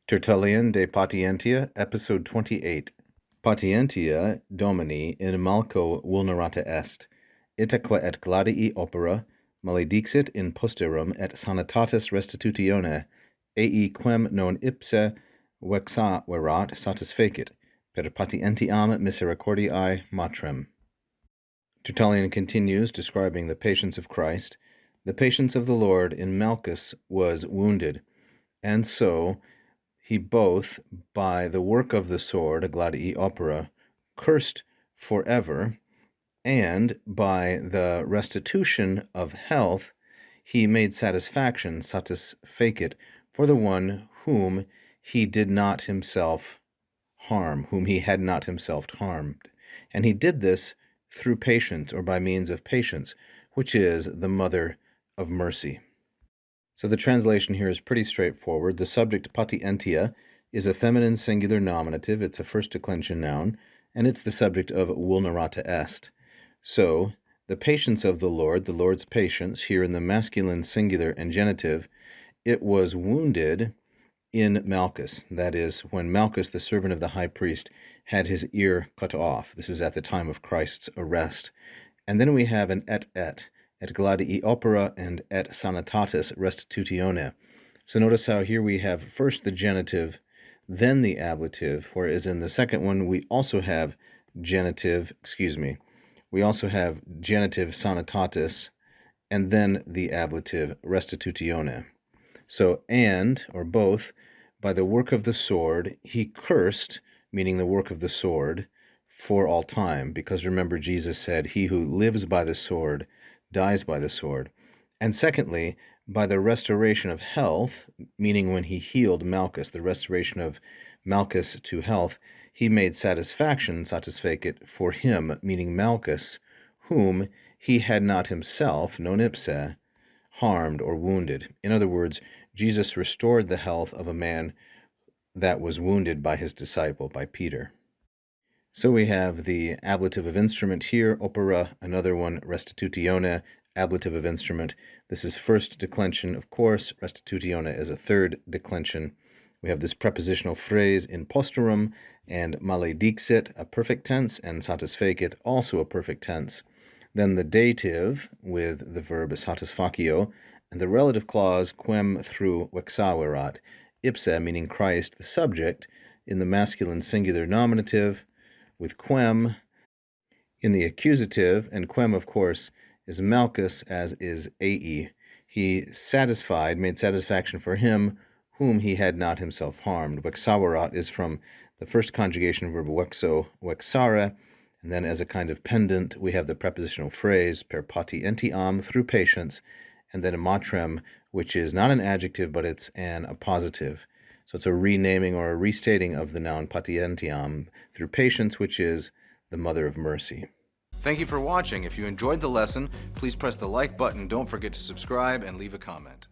Tertullian de Patientia, Episode 28. Patientia Domini in malco vulnerata est, itaque et gladii opera, maledixit in posterum et sanitatis restitutione, ei quem non ipse vexaverat satisfecit, per patientiam misericordiae matrem. Tertullian continues, describing the patience of Christ. The patience of the Lord in Malchus was wounded, and so he both, by the work of the sword, gladii opera, cursed forever, and by the restitution of health, he made satisfaction, satisfacit, for the one whom he did not himself harm, whom he had not himself harmed. And he did this through patience, or by means of patience, which is the mother of mercy. So the translation here is pretty straightforward. The subject patientia is a feminine singular nominative. It's a first declension noun, and it's the subject of vulnerata est. So the patience of the Lord's patience, here in the masculine singular and genitive, it was wounded in Malchus. That is, when Malchus, the servant of the high priest, had his ear cut off. This is at the time of Christ's arrest. And then we have an et gladii opera, and et sanitatis restitutione. So notice how here we have first the genitive, then the ablative, whereas in the second one we also have genitive sanitatis, and then the ablative restitutione. So and, or both, by the work of the sword, he cursed, meaning the work of the sword, for all time, because remember Jesus said, he who lives by the sword dies by the sword. And secondly, by the restoration of health, meaning when he healed Malchus, the restoration of Malchus to health, he made satisfaction, satisfacit, for him, meaning Malchus, whom he had not himself, non ipse, harmed or wounded. In other words, Jesus restored the health of a man that was wounded by his disciple, by Peter. So we have the ablative of instrument here, opera, another one, restitutione, ablative of instrument. This is first declension, of course. Restitutione is a third declension. We have this prepositional phrase in posterum, and maledixit, a perfect tense, and satisfacit, also a perfect tense. Then the dative with the verb satisfacio, and the relative clause quem through vexaverat, ipse, meaning Christ, the subject, in the masculine singular nominative, with quem in the accusative, and quem, of course, is Malchus, as is ei. He satisfied, made satisfaction for him whom he had not himself harmed. Vexaverat is from the first conjugation verb vexo, vexare, and then as a kind of pendant, we have the prepositional phrase per patientiam, through patience, and then a matrem, which is not an adjective, but it's an appositive. So it's a renaming or a restating of the noun patientiam through patience, which is the mother of mercy. Thank you for watching. If you enjoyed the lesson, please press the like button. Don't forget to subscribe and leave a comment.